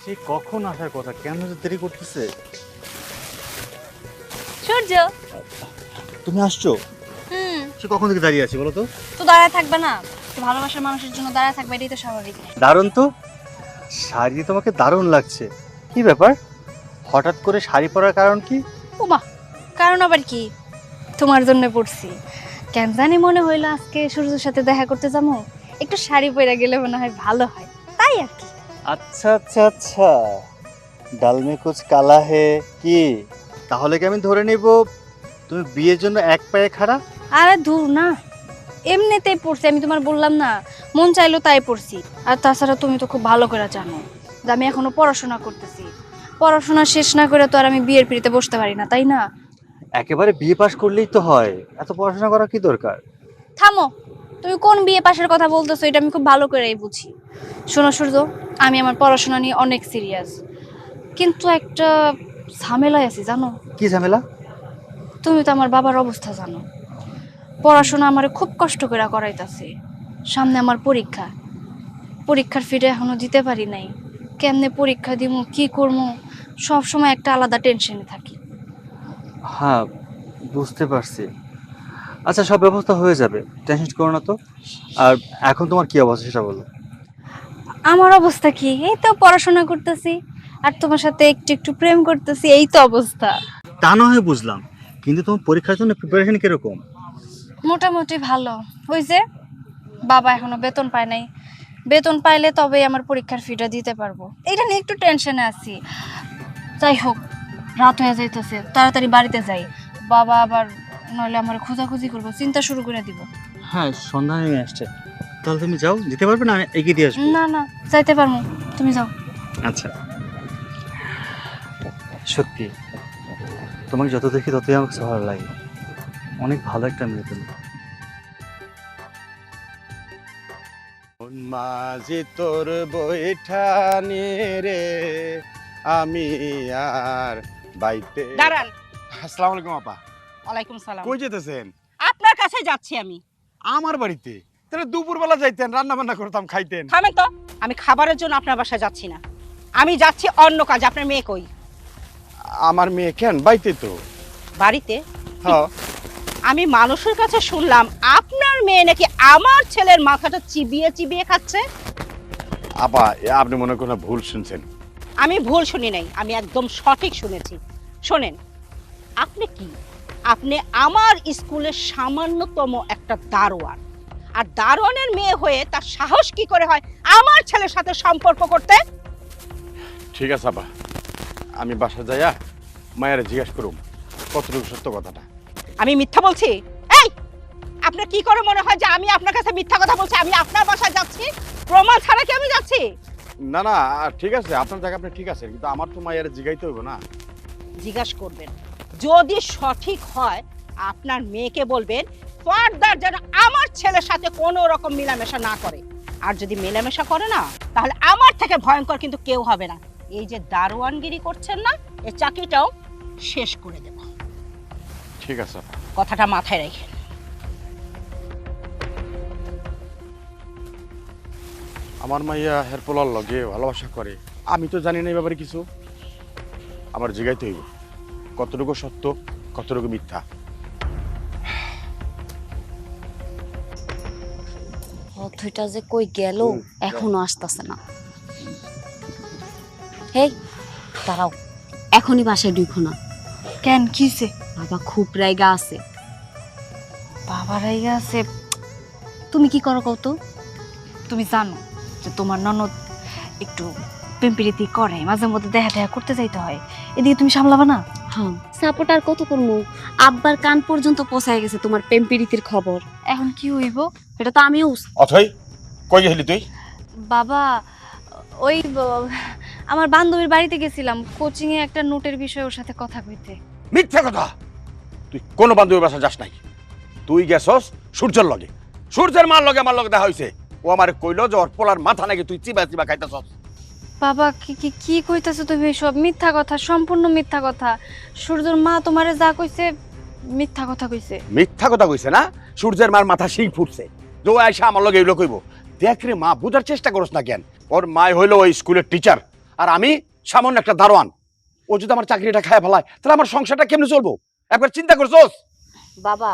সে কখন আসার কথা, কেন যে দেরি করতেছে? সূর্য, তুমি আসছো? সে কখন থেকে দাঁড়িয়ে আছি বলো তো? তো দাঁড়ায় থাকবে না? তো ভালোবাসার মানুষের জন্য দাঁড়ায় থাকবে, এটাই তো স্বাভাবিক। দারুণ তো, শাড়ি তোমাকে দারুণ লাগছে। কি ব্যাপার, হঠাৎ করে শাড়ি পরার কারণ কি? ওমা, কারণ আবার কি? তোমার জন্য পড়ছি। কেন জানি মনে হইলো আজকে সূর্যের সাথে দেখা করতে যাবো, একটু শাড়ি পরে গেলে মনে হয় ভালো হয়, তাই আর কি। আচ্ছা আচ্ছা আচ্ছা, ডালমে কুচ কালা হে কি? তাহলে কি আমি ধরে নিব তুমি বিয়ের জন্য এক পায়ে খাড়া? আরে দূর না, এমনিতেই পড়ছি, আমি তোমার বললাম না, মন চাইলো তাই পড়ছি। আর তাছাড়া তুমি তো খুব ভালো করে জানো যে আমি এখনো পড়াশোনা করতেছি। পড়াশোনা শেষ না করে তো আর আমি বিয়ের পিড়িতে বসতে পারি না, তাই না? একেবারে বিয়ে পাশ করলেই তো হয়, এত পড়াশোনা করা কি দরকার? থামো, তুমি কোন বিয়ে পাশের কথা বলতেছো এটা আমি খুব ভালো করেই বুঝি। শোনো সূর্য, আমি আমার পড়াশোনা নিয়ে অনেক সিরিয়াস, কিন্তু একটা ঝামেলায় আছি জানো। কি ঝামেলা? তুমি তো আমার বাবার অবস্থা জানো, পড়াশোনা আমারে খুব কষ্ট করে করাইতাছে। সামনে আমার পরীক্ষা, পরীক্ষার ফিরে এখনো দিতে পারি নাই। কেমনে পরীক্ষা দিমু, কি করবো, সব সময় একটা আলাদা টেনশনে থাকি। হ্যাঁ, বুঝতে পারছি। আচ্ছা, সব ব্যবস্থা হয়ে যাবে, টেনশন করো না তো। আর এখন তোমার কি অবস্থা সেটা বলো। আমার অবস্থা কি, এই তো পড়াশোনা করতেছি আর তোমার সাথে একটু একটু প্রেম করতেছি, এই তো অবস্থা। তা না হয় বুঝলাম, কিন্তু তোমার পরীক্ষার জন্য প্রিপারেশন কিরকম? মোটামুটি ভালো। ওই যে বাবা এখনো বেতন পায় নাই, বেতন পাইলে তবেই আমার পরীক্ষার ফিটা দিতে পারবো, এটা নিয়ে একটু টেনশনে আছি। যাই হোক, রাত হয়ে যাইতেছে, তাড়াতাড়ি বাড়িতে যাই। বাবা আবার নইলে আমার খোঁজাখুঁজি করবো, চিন্তা শুরু করে দিব। হ্যাঁ, সন্ধ্যা নেমে আসছে, তাহলে তুমি যাও, যেতে পারবে না? আমি এগিয়ে দিয়ে আসবো। না না, যাইতে পারবো, তুমি যাও। আচ্ছা, সত্যি তোমাকে যত দেখি ততই আমার কাছে ভালো লাগে, অনেক ভালো একটা মেয়ে তুমি। মাঝে তোর বৈঠানি রে, আমি আর বাইতে। দাঁড়ান। আসসালামু আলাইকুম আপা। ওয়ালাইকুম সালাম। কই যেতেছেন? আপনার কাছে যাচ্ছি আমি। আমার বাড়িতে? তাহলে দুপুরবেলা যাইতেন, রান্না বান্না করতাম, খাইতেন। থামেন তো, আমি খাবারের জন্য আপনার বাসায় যাচ্ছি না, আমি যাচ্ছি অন্য কাজ। আপনার মেয়ে কই? আমার মেয়ে কেন বাইতে তো। বাড়িতে? হ্যাঁ। আমি মানুষের কাছে শুনলাম আপনার মেয়ে নাকি আমার ছেলের মাথাটা চিবিয়ে চিবিয়ে খাচ্ছে। আপা, আপনি মনে করেন ভুল শুনছেন। আমি ভুল শুনি নাই, আমি একদম সঠিক শুনেছি। শোনেন, আপনি কি, আপনি আমার স্কুলের সামান্যতম একটা দারোয়ান, আর দারোয়ানের মেয়ে হয়ে তার সাহস কি করে হয় আমার ছেলের সাথে সম্পর্ক করতে? ঠিক আছে আপা, আমি বাসা যাইয়া মায়ের জিজ্ঞাসা করুম কতটুকু সত্য কথাটা। আমি মিথ্যা বলছি? এই, আপনার কি করে মনে হয় যে আমি আপনার কাছে মিথ্যা কথা বলছি? আমি আপনার বাসায় যাচ্ছি, প্রমাণ ছাড়া কি আমি যাচ্ছি? না না, ঠিক আছে, আপনার জায়গা আপনি ঠিক আছে, কিন্তু আমার তো মায়ের জিগাইতে হইব না। জিজ্ঞাসা করবেন, যদি সঠিক হয় আপনার মেয়েকে বলবেন ফার্দার যেন আমার ছেলের সাথে কোনো রকম মেলামেশা না করে। আর যদি মেলামেশা করে না, তাহলে আমার থেকে ভয়ঙ্কর কিন্তু কেউ হবে না। এই যে দারোয়ানগিরি করছেন না, এই চাকরিটাও শেষ করে দেব। ঠিক আছে আপা। কথাটা মাথায় রাখেন। আমার মাইয়া হেরপোলার লগে ভালোবাসা করে, আমি তো জানি না এই ব্যাপারে কিছু। আমার জিগাইতে হইব কতটুকু সত্য কতটুকু মিথ্যা। অথইটা যে কই গেল, এখনো আসতেছে না। হেই দাঁড়াও, এখনই বাসায় ঢুকো না। কেন, কিছে? বাবা খুব রাইগা আছে। বাবার আইগা আছে? তুমি কি করো কত? তুমি জানো যে তোমার ননদ একটু প্রেমপ্রীতি করে, মাঝে মধ্যে দেখা দেখা করতে যাইতে হয়, এদিকে তুমি সামলাবা না? হ্যাঁ, সাপোর্ট আর কত করবো? আব্বার কান পর্যন্ত পৌঁছায় গেছে তোমার প্রেম প্রীতির খবর। এখন কি হইব? এটা তো আমিও। অথই, কই গেলি তুই? বাবা, ওই আমার বান্ধবীর বাড়িতে গেছিলাম, কোচিং এ একটা নোটের বিষয়ে ওর সাথে কথা কইতে। মিথ্যা কথা! তুই কোন বান্ধবীর বাসা যাস নাই, তুই গেছস সূর্যের লগে। সূর্যের মার লগে আমার লগে দেখা হইছে, ও আমার কইলো যে ওর পোলার মাথা নাকি তুই চিবা চিবা খাইতেছস। বাবা, কি কি কি কইতাছো তুমি? এসব মিথ্যা কথা, সম্পূর্ণ মিথ্যা কথা। সূর্যর মা তোমারে যা কইছে মিথ্যা কথা কইছে। মিথ্যা কথা কইছে না? সূর্যের মার মাথা শিং ফুটছে, যে ও আইসা আমার লগে এগুলো কইব। দেখ রে মা, বুঝার চেষ্টা করস না কেন? ওর মায় হইলো ওই স্কুলের টিচার, আর আমি সামান্য একটা দারোয়ান। ও যদি আমার চাকরিটা খায় ফেলায় তাহলে আমার সংসারটা কেমনে চলবো? একবার চিন্তা করছোস? বাবা,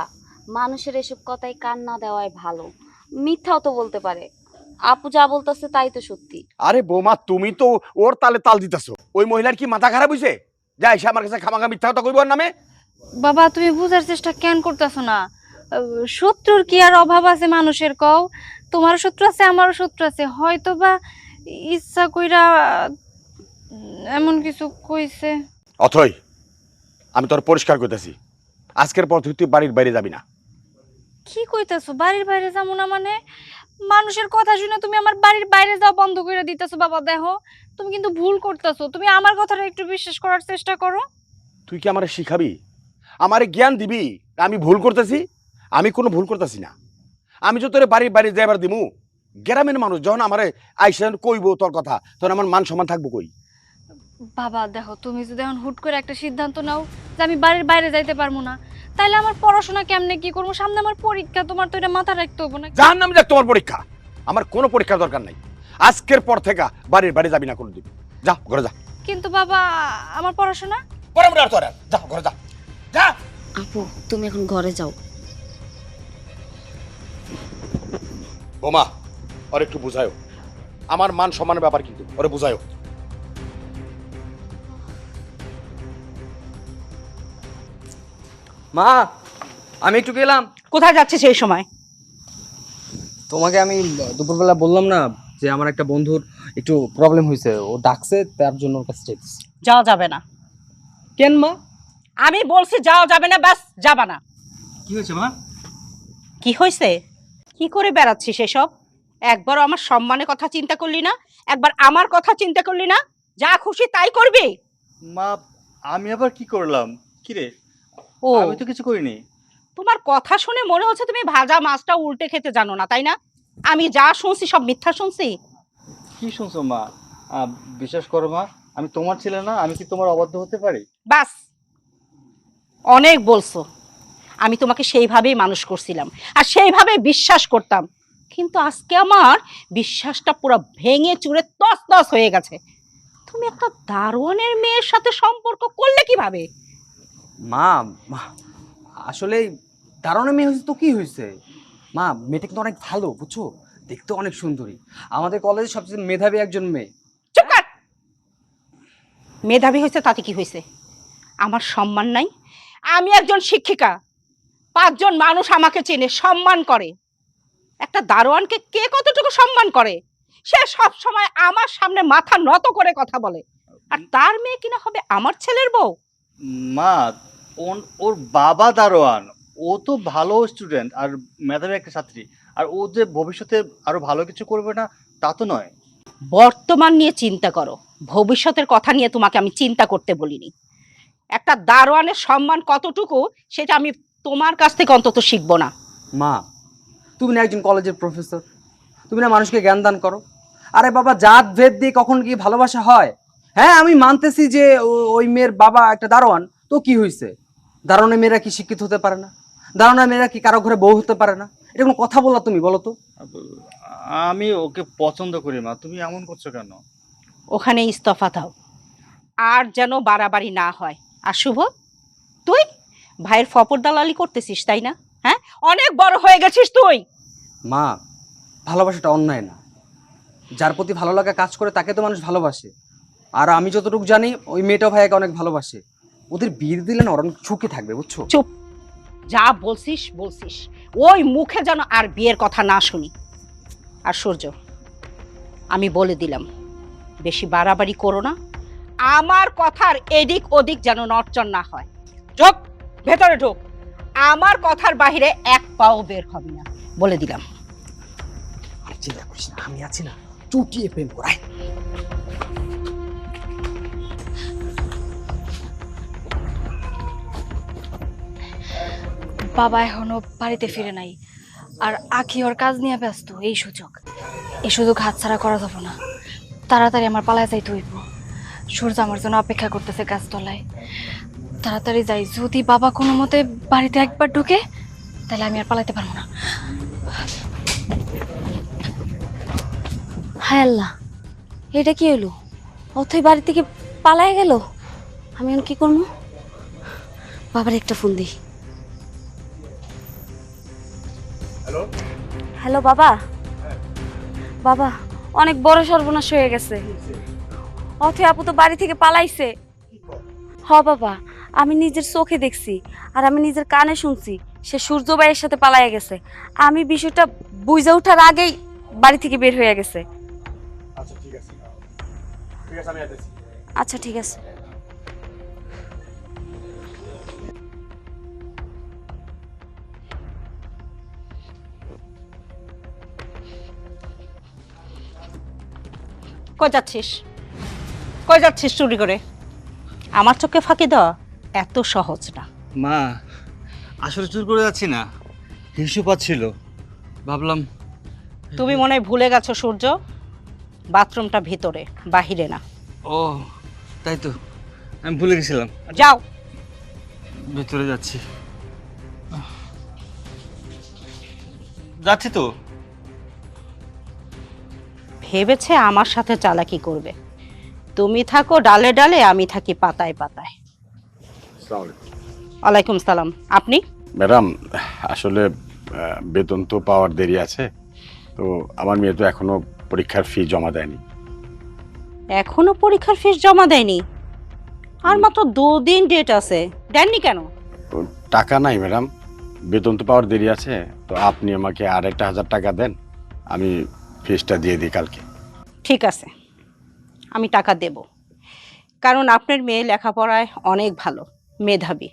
মানুষের এসব কথাই কান না দেওয়াই ভালো। মিথ্যাও তো বলতে পারে। আপু যা বলতেছে তাই তো সত্যি। আরে বৌমা, তুমি তো ওর তালে তাল দিতেছো। ওই মহিলার কি মাথা খারাপ হইছে যা এসে আমার কাছে খামাখা মিথ্যা কথা কইব ওর নামে? বাবা তুমি বুঝার চেষ্টা কেন করতেছো না? শত্রুর কি আর অভাব আছে মানুষের? কও, তোমারও শত্রু আছে আমারও শত্রু আছে, হয়তো বা ইচ্ছা কইরা এমন কিছু কইছে। অথই, আমি তোর পরিষ্কার করতেছি, আজকের পর তুই বাড়ির বাইরে যাবি না। কি কইতাছো বাড়ির বাইরে যাবো না মানে? মানুষের কথা শুনে তুমি আমার বাড়ির বাইরে যাওয়া বন্ধ করে দিতেছো। বাবা দেখো, তুমি কিন্তু ভুল করতেছো। তুমি আমার কথাটা একটু বিশ্বাস করার চেষ্টা করো। তুই কি আমারে শিখাবি, আমারে জ্ঞান দিবি আমি ভুল করতেছি? আমি কোনো ভুল করতেছি না। আমি তো তোর বাড়ির বাইরে যাইবার দিমু, গ্রামের মানুষ যখন আমারে আইসেন কইবো তোর কথা, তখন আমার মান সম্মান থাকবো কই? বাবা দেখো, তুমি যদি এখন হুট করে একটা সিদ্ধান্ত নাও যে আমি বাড়ির বাইরে যাইতে পারবো না, তাইলে আমার পড়াশোনা কেমনে কি করবো? সামনে আমার পরীক্ষা, তোমার তো এটা মাথা রাখতে হবে না? জাহান নামে যাক তোমার পরীক্ষা, আমার কোনো পরীক্ষার দরকার নাই। আজকের পর থেকে বাড়ির বাইরে যাবি না কোনোদিন। যা ঘরে যা। কিন্তু বাবা আমার পড়াশোনা। পরে আর তোর যা ঘরে যা, যা। আপু তুমি এখন ঘরে যাও। বোমা, ওর একটু বুঝায়ও, আমার মান সম্মানের ব্যাপার কিন্তু, ওরে বুঝায়ও। মা, আমি একটু গেলাম। কোথায় যাচ্ছে সেই সময়? তোমাকে আমি দুপুরবেলা বললাম না যে আমার একটা বন্ধুর একটু প্রবলেম হয়েছে, ও ডাকছে, তার জন্য ওর কাছে যেতেছি। যাওয়া যাবে না। কেন মা? আমি বলছি যাওয়া যাবে না, ব্যাস যাবা না। কি হয়েছে মা? কি হয়েছে? কি করে বেড়াচ্ছিস এসব? একবারও আমার সম্মানের কথা চিন্তা করলি না, একবার আমার কথা চিন্তা করলি না? যা খুশি তাই করবি। মা, আমি আবার কি করলাম? কি রে, ও, আমি তো কিছু করিনি। তোমার কথা শুনে মনে হচ্ছে তুমি ভাজা মাছটা উল্টে খেতে জানো না, তাই না? আমি যা শুনছি সব মিথ্যা শুনছি। কি শুনছো মা? বিশ্বাস করো মা, আমি তোমার ছেলে না, আমি কি তোমার অবাধ্য হতে পারি? বাস, অনেক বলছো। আমি তোমাকে সেইভাবেই মানুষ করছিলাম আর সেইভাবেই বিশ্বাস করতাম, কিন্তু আজকে আমার বিশ্বাসটা পুরো ভেঙে চুরে তছনছ হয়ে গেছে। তুমি একটা দারোয়ানের মেয়ের সাথে সম্পর্ক করলে কিভাবে? মা, আসলে দারুণ মেয়ে হয়েছে তো কি হয়েছে? মা, মেয়েটা কিন্তু অনেক ভালো, বুঝছো, দেখতে অনেক সুন্দরী, আমাদের কলেজে সবচেয়ে মেধাবী একজন মেয়ে। চুপ কর। মেধাবী হয়েছে তাতে কি হয়েছে? আমার সম্মান নাই? আমি একজন শিক্ষিকা, 5 জন মানুষ আমাকে চেনে, সম্মান করে। একটা দারোয়ানকে কে কতটুকু সম্মান করে? সে সব সময় আমার সামনে মাথা নত করে কথা বলে, আর তার মেয়ে কিনা হবে আমার ছেলের বউ। মা, ওর বাবা দারোয়ান, ও তো ভালো স্টুডেন্ট আর মেধাবী একটা ছাত্রী, আর ও যে ভবিষ্যতে আরো ভালো কিছু করবে না তা তো নয়। বর্তমান নিয়ে চিন্তা করো, ভবিষ্যতের কথা নিয়ে তোমাকে আমি চিন্তা করতে বলিনি। একটা দারোয়ানের সম্মান কতটুকু সেটা আমি তোমার কাছ থেকে অন্তত শিখবো না। মা, তুমি না একজন কলেজের প্রফেসর, তুমি না মানুষকে জ্ঞান দান করো। আরে বাবা, জাত ভেদ দিয়ে কখন কি ভালোবাসা হয়? হ্যাঁ, আমি মানতেছি যে ওই মেয়ের বাবা একটা দারোয়ান, তো কি হয়েছে? দারোয়ানের মেয়েরা কি শিক্ষিত হতে পারে না? দারোয়ানের মেয়েরা কি কারো ঘরে বউ হতে পারে না? এটা কোনো কথা বললা তুমি? বলো তো। আমি ওকে পছন্দ করি মা, তুমি এমন করছো কেন? ওখানে ইস্তফা দাও, আর যেন বাড়াবাড়ি না হয়। আর শুভ, তুই ভাইয়ের ফপর দালালি করতেছিস তাই না? হ্যাঁ, অনেক বড় হয়ে গেছিস তুই। মা, ভালোবাসাটা অন্যায় না, যার প্রতি ভালো লাগা কাজ করে তাকে তো মানুষ ভালোবাসে। আর আমি যতটুকু জানি ওই মেয়েটা ভাইয়াকে অনেক ভালোবাসে, ওদের বিয়ে দিলে না ওরা অনেক সুখী থাকবে, বুঝছো? চুপ, যা বলছিস বলছিস, ওই মুখে যেন আর বিয়ের কথা না শুনি। আর সূর্য, আমি বলে দিলাম, বেশি বাড়াবাড়ি করো না, আমার কথার এদিক ওদিক যেন নড়চড় না হয়। ঢোক, ভেতরে ঢোক, আমার কথার বাইরে এক পাও বের হবে না, বলে দিলাম। আর চিন্তা করিস না, আমি আছি না, চুটিয়ে প্রেম করাই। বাবা এখনো বাড়িতে ফিরে নাই, আর আখি ওর কাজ নিয়ে ব্যস্ত। এই সুযোগ হাতছাড়া করা যাবে না। তাড়াতাড়ি আমার পালায় যাইতে হইব। সূর্য আমার জন্য অপেক্ষা করতেছে গাছতলায়। তাড়াতাড়ি যাই, যদি বাবা কোনো মতে বাড়িতে একবার ঢুকে তাহলে আমি আর পালাইতে পারবো না। হায় আল্লাহ, এটা কি হলো? অথই বাড়ি থেকে পালায় গেল। আমি এখন কি করবো? বাবার একটা ফোন দিই। হ্যালো বাবা। বাবা, অনেক বড় সর্বনাশ হয়ে গেছে। অথই আপু তো বাড়ি থেকে পালাইছে। হ বাবা, আমি নিজের চোখে দেখছি আর আমি নিজের কানে শুনছি সে সূর্য ভাইয়ের সাথে পালাইয়া গেছে। আমি বিষয়টা বুঝে ওঠার আগেই বাড়ি থেকে বের হয়ে গেছে। আচ্ছা ঠিক আছে, ঠিক আছে, আমি আসতেছি। আচ্ছা ঠিক আছে। কই যাচ্ছিস? কই যাচ্ছিস চুরি করে? আমার চোখে ফাঁকি দেওয়া এত সহজ না। মা, আসলে চুর করে যাচ্ছি না, হিসু পাচ্ছিল, ভাবলাম। তুমি মনে হয় ভুলে গেছো সূর্য, বাথরুমটা ভিতরে, বাহিরে না। ও তাই তো, আমি ভুলে গেছিলাম। যাও। ভেতরে যাচ্ছি, যাচ্ছি তো। ভেবেছে আমার সাথে চালাকি করবে। তুমি থাকো ডালে ডালে, আমি থাকি পাতায় পাতায়। আসসালামু আলাইকুম। ওয়ালাইকুম সালাম। আপনি? ম্যাডাম, আসলে বেতন তো পাওয়ার দেরি আছে, তো আমার মেয়ে তো এখনো পরীক্ষার ফি জমা দেয়নি। এখনো পরীক্ষার ফিস জমা দেয়নি? আর মাত্র 2 দিন ডেট আছে, দেননি কেন? তো টাকা নাই ম্যাডাম, বেতন তো পাওয়ার দেরি আছে, তো আপনি আমাকে আর 1,000 টাকা দেন, আমি ফিসটা দিয়ে দিই কালকে। ঠিক আছে, আমি টাকা দেব, কারণ আপনার মেয়ে লেখাপড়ায় অনেক ভালো, মেধাবী।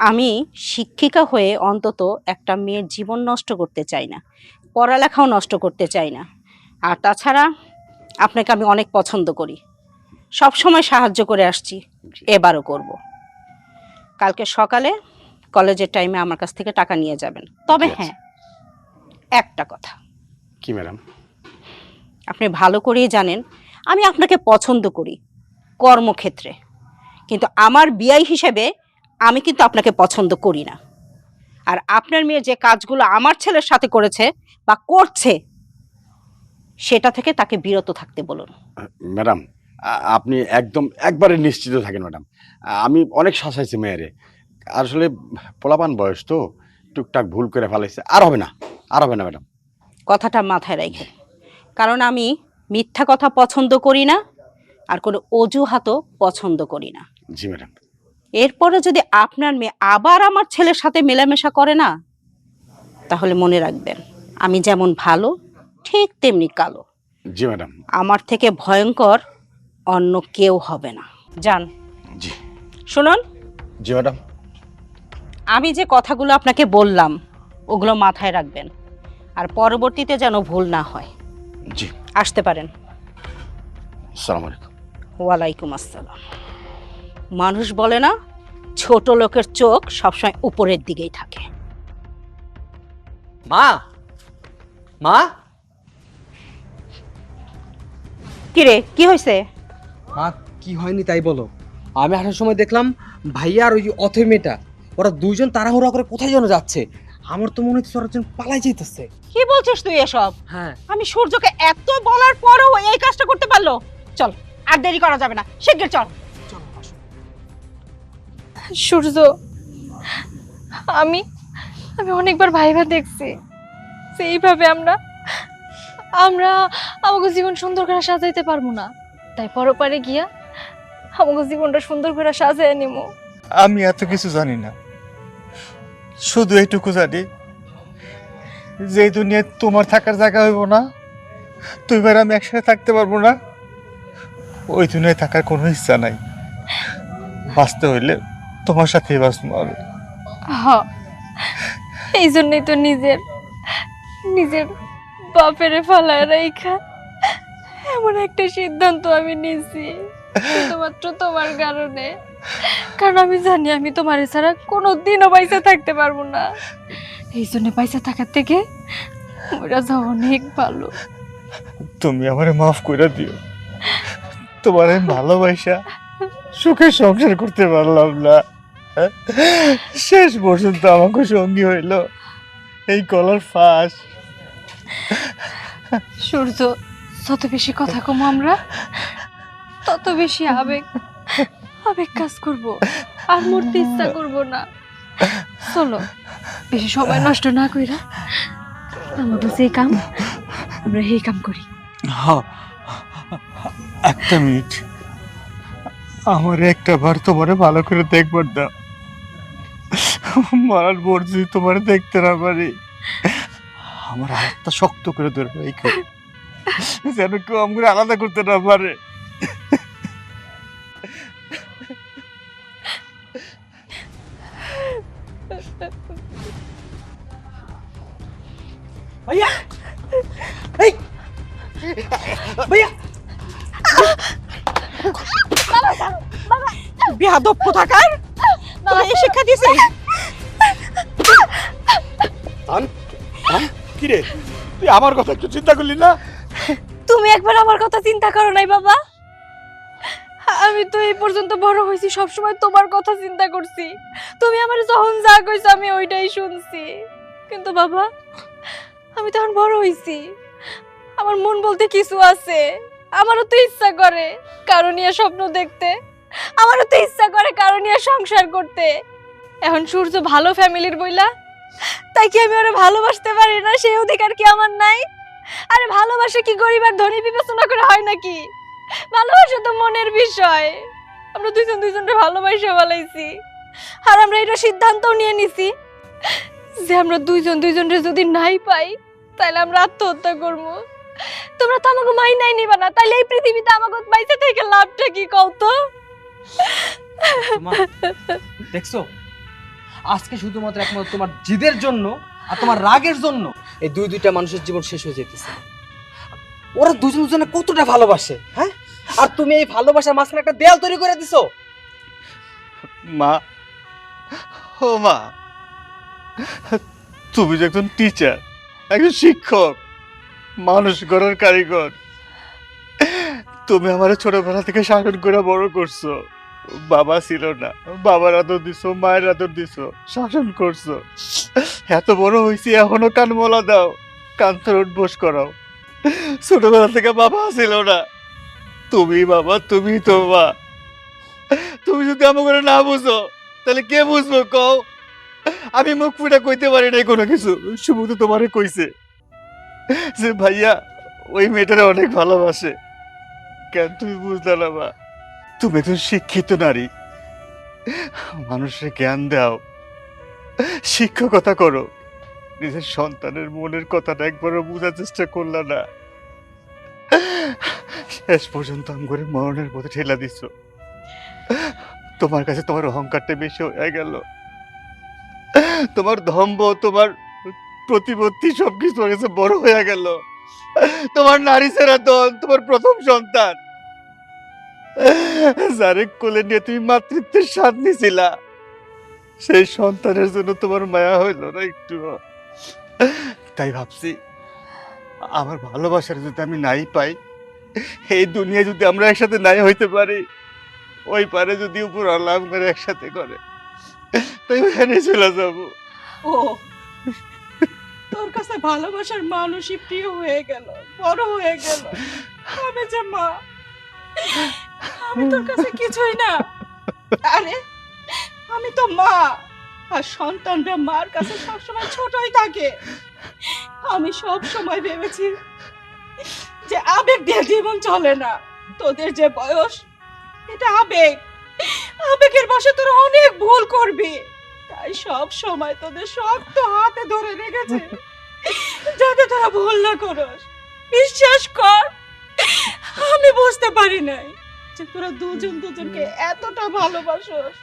আমি শিক্ষিকা হয়ে অন্তত একটা মেয়ের জীবন নষ্ট করতে চাই না, পড়ালেখাও নষ্ট করতে চাই না। আর তাছাড়া আপনাকে আমি অনেক পছন্দ করি, সব সময় সাহায্য করে আসছি, এবারও করব। কালকে সকালে কলেজের টাইমে আমার কাছ থেকে টাকা নিয়ে যাবেন। তবে ঠিক আছে। হ্যাঁ, একটা কথা, কি ম্যাডাম? আপনি ভালো করেই জানেন আমি আপনাকে পছন্দ করি কর্মক্ষেত্রে, কিন্তু আমার বিয়াই হিসেবে আমি কিন্তু আপনাকে পছন্দ করি না। আর আপনার মেয়ে যে কাজগুলো আমার ছেলের সাথে করেছে বা করছে, সেটা থেকে তাকে বিরত থাকতে বলুন। ম্যাডাম, আপনি একদম একবারে নিশ্চিত থাকেন ম্যাডাম, আমি অনেক শাসাইছি মেয়েরে, আসলে পোলাপান বয়স তো, টুকটাক ভুল করে ফেলাইছে, আর হবে না, আর হবে না ম্যাডাম। কথাটা মাথায় রাখেন, কারণ আমি মিথ্যা কথা পছন্দ করি না, আর কোনো অজুহাতও পছন্দ করি না। জি ম্যাডাম। এরপরে যদি আপনার মেয়ে আবার আমার ছেলের সাথে মেলামেশা করে না, তাহলে মনে রাখবেন আমি যেমন ভালো ঠিক তেমনি কালো। জি ম্যাডাম। আমার থেকে ভয়ঙ্কর অন্য কেউ হবে না। যান। জি। শুনুন, জি ম্যাডাম। আমি যে কথাগুলো আপনাকে বললাম ওগুলো মাথায় রাখবেন, আর পরবর্তীতে যেন ভুল না হয়। জি। আসতে পারেন। আসসালামু আলাইকুম। ওয়ালাইকুম আসসালাম। মানুষ বলে না, ছোট লোকের চোখ সবসময় উপরের দিকেই থাকে। মা, মা, কিরে, কি হয়েছে? মা, কি হয়নি তাই বলো। আমি আসার সময় দেখলাম ভাইয়া আর ওই যে অথৈ মেয়েটা, ওরা দুইজন তাড়াহুড়া করে কোথায় যেন যাচ্ছে। আমার তো মনে হচ্ছে ওরা যেন পালাই যাইতেছে। কি বলছিস তুই এসব? হ্যাঁ। আমি সূর্যকে এত বলার পরও এই কাজটা করতে পারলো? চল, আর দেরি করা যাবে না, শিগগির চল। সূর্য, আমি আমি অনেকবার ভাইবা দেখছি যে এইভাবে আমরা আমাকে জীবন সুন্দর করে সাজাইতে পারবো না, তাই পরপারে গিয়া আমাকে জীবনটা সুন্দর করে সাজাই নিমু। আমি এত কিছু জানি না, শুধু এইটুকু জানি যে এই দুনিয়ায় তোমার থাকার জায়গা হইব না, তুই আর আমি একসাথে থাকতে পারবো না। ওই দুনিয়ায় থাকার কোনো ইচ্ছা নাই, বাঁচতে হইলে তোমার সাথেই বাঁচতে হবে। এই জন্যই তো নিজের বাপেরে ফালায় রাইখা এমন একটা সিদ্ধান্ত আমি নিয়েছি, শুধুমাত্র তোমার কারণে। কারণ আমি জানি আমি তোমার ছাড়া কোনোদিনও পয়সা থাকতে পারবো না। এই জন্য পয়সা থাকার থেকে ওরা যা অনেক ভালো। তুমি আমারে মাফ করে দিও, তোমার ভালোবাসা সুখে সংসার করতে পারলাম না, শেষ পর্যন্ত আমাকে সঙ্গী হইল এই কলার ফাঁস। সূর্য, যত বেশি কথা কম আমরা যত বেশি আবেগ আবেগ কাজ করব, আর মরতে ইচ্ছা করব না। চলো, বেশি সময় নষ্ট না কইরা আমার কাছে এই কাম, আমরা এই কাম করি। হ্যাঁ, একটা মিনিট, আমার একটা বার তোমারে ভালো করে দেখবার দাও। মারার পর যদি তোমারে দেখতে না পারি, আমার হাতটা শক্ত করে ধরে রেখো, যেন কেউ আমাকে আলাদা করতে না পারে। ভাইয়া, এই ভাইয়া, বেয়াদব কোথাকার, তোরা এই শিক্ষা দিয়েছে? কি রে, তুই আমার কথা একটু চিন্তা করলি না? তুমি একবার আমার কথা চিন্তা করো নাই বাবা? আমি তো এই পর্যন্ত বড় হয়েছি, সবসময় তোমার কথা চিন্তা করছি। তুমি আমার যখন যা কইছো আমি ওইটাই শুনছি। কিন্তু বাবা, আমি তখন বড় হয়েছি, আমার মন বলতে কিছু আছে। আমারও তো ইচ্ছা করে কারো নিয়ে স্বপ্ন দেখতে, আমারও তো ইচ্ছা করে কারো নিয়ে সংসার করতে। এখন সূর্য ভালো ফ্যামিলির বইলা, তাই কি আমি ওরা ভালোবাসতে পারি না? সেই অধিকার কি আমার নাই? আরে ভালোবাসা কি গরিব আর ধনী বিবেচনা করে হয় নাকি? ভালোবাসা তো মনের বিষয়। আমরা দুইজন দুইজনকে ভালোবাসা বলাইছি, আর আমরা এটা সিদ্ধান্তও নিয়ে নিছি যে আমরা দুইজন দুইজনকে যদি নাই পাই তাহলে আমরা আত্মহত্যা করবো। তোমরা তো আমাকে মাই নাই নিবা না, তাহলে এই পৃথিবীতে আমাকে বাইসে থেকে লাভটা কি কও তো? মা, দেখছো, আজকে শুধুমাত্র একমাত্র তোমার জিদের জন্য আর তোমার রাগের জন্য এই দুইটা মানুষের জীবন শেষ হয়ে যেতেছে। ওরা দুজন দুজনে কতটা ভালোবাসে, হ্যাঁ? আর তুমি এই ভালোবাসার মাঝখানে একটা দেয়াল তৈরি করে দিছো। মা, ও মা, তুমি যে একজন টিচার, একজন শিক্ষক, মানুষ গড়ার কারিগর, তুমি আমার ছোটবেলা থেকে শাসন করে বড় করছো। বাবা ছিল না, বাবার আদর দিছো, মায়ের আদর দিছো, শাসন করছো। এত বড় হয়েছি, এখনো কান মোলা দাও, কান ধরে উঠবোস করাও। ছোটবেলা থেকে বাবা ছিল না, তুমি বাবা, তুমি তো মা। তুমি যদি আমাকে না বুঝো তাহলে কে বুঝবো কও? আমি মুখ ফুটা কইতে পারি নাই কোনো কিছু, শুধু তো তোমারে কইছে যে ভাইয়া ওই মেয়েটারে অনেক ভালোবাসে। কেন তুমি বুঝলে না মা? তুমি একজন শিক্ষিত নারী, মানুষের জ্ঞান দাও, শিক্ষকতা করো, নিজের সন্তানের মনের কথাটা একবারও বোঝার চেষ্টা করলা না। শেষ পর্যন্ত আমগরে মরণের পথে ঠেলা দিছ। তোমার কাছে তোমার অহংকারটা বেশি হয়ে গেল, তোমার দম্ভ, তোমার প্রতিপত্তি সবকিছু তোমার কাছে বড় হয়ে গেল। তোমার নারী সেরা দল, তোমার প্রথম সন্তান, যারে কোলে নিয়ে তুমি মাতৃত্বের স্বাদ নিছিলা, সেই সন্তানের জন্য তোমার মায়া হইল না একটু? তাই ভাবছি আমার ভালোবাসার যদি আমি নাই পাই, এই দুনিয়ায় যদি আমরা একসাথে নাই হইতে পারি, ওই পারে যদি উপর আল্লাহ করে একসাথে করে, তাই ওখানে চলে যাবো। ও, তোর কাছে ভালোবাসার মানুষই প্রিয় হয়ে গেল, বড় হয়ে গেল। আমি যে মা, আমি তোর কাছে কিছুই না। আরে আমি তো মা, আর সন্তানরা মার কাছে সবসময় ছোটই থাকে। আমি সব সময় ভেবেছি যে আবেগ দিয়ে জীবন চলে না। তোদের যে বয়স, এটা আবেগ, আবেগের বশে তোরা অনেক ভুল করবি। তাই সব সময় তোদের শক্ত হাতে ধরে রেখেছে যাতে তোরা ভুল না করস। বিশ্বাস কর, আমি বুঝতে পারি নাই যে তোরা দুজন দুজনকে এতটা ভালোবাসোস,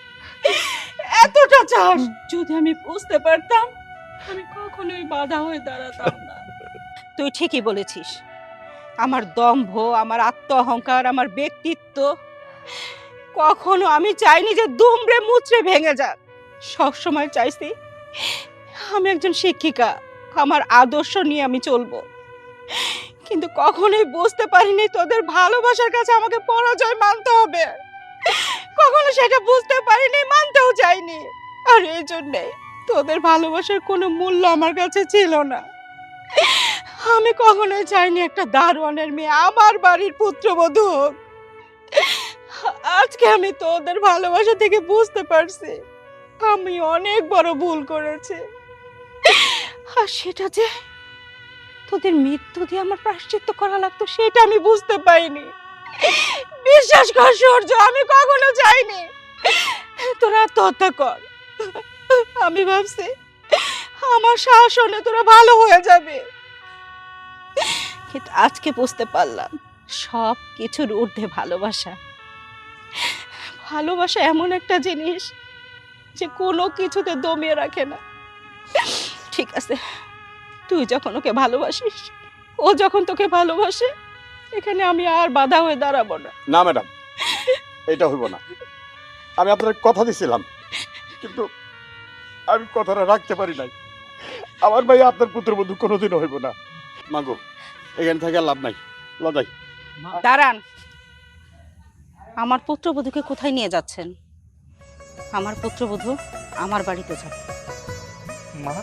এতটা চাস। যদি আমি বুঝতে পারতাম, আমি কখনোই বাধা হয়ে দাঁড়াতাম না। তুই ঠিকই বলেছিস, আমার দম্ভ, আমার আত্ম অহংকার, আমার ব্যক্তিত্ব কখনো আমি চাইনি যে দুমড়ে মুচড়ে ভেঙে যাক। সবসময় চাইছি আমি একজন শিক্ষিকা, আমার আদর্শ নিয়ে আমি চলবো। কিন্তু কখনোই বুঝতে পারিনি তোদের ভালোবাসার কাছে আমাকে পরাজয় মানতে হবে। কখনো সেটা বুঝতে পারিনি, মানতেও চাইনি। আর এই জন্যে তোদের ভালোবাসার কোনো মূল্য আমার কাছে ছিল না। আমি কখনোই চাইনি একটা দারোয়ানের মেয়ে আমার বাড়ির পুত্রবধূ হোক। আজকে আমি তোদের ভালোবাসা থেকে বুঝতে পারছি আমি অনেক বড় ভুল করেছি। আর সেটা যে তোদের মৃত্যু দিয়ে আমার প্রায়শ্চিত্ত করা লাগতো সেটা আমি বুঝতে পাইনি। বিশ্বাস কর সূর্য, আমি কখনো চাইনি তোরা আত্মহত্যা কর। আমি ভাবছি আমার শাসনে তোরা ভালো হয়ে যাবে, কিন্তু আজকে বুঝতে পারলাম সব কিছুর ঊর্ধ্বে ভালোবাসা। ভালোবাসা এমন একটা জিনিস যে কোনো কিছুতে দমিয়ে রাখে না। ঠিক আছে, তুই যখন ওকে ভালোবাসিস, ও যখন তোকে ভালোবাসে, এখানে আমি আর বাধা হয়ে দাঁড়াবো না। না ম্যাডাম, এটা হইব না। আমি আপনার কথা দিছিলাম, কিন্তু আমি কথাটা রাখতে পারি নাই। আমার ভাই আপনার পুত্রবধূ কোনোদিনও হইব না। মাগো, এখান থেকে আর লাভ নাই, লজাই। দাঁড়ান, আমার পুত্রবধূকে কোথায় নিয়ে যাচ্ছেন? আমার পুত্রবধূ আমার বাড়িতে যাবে। মা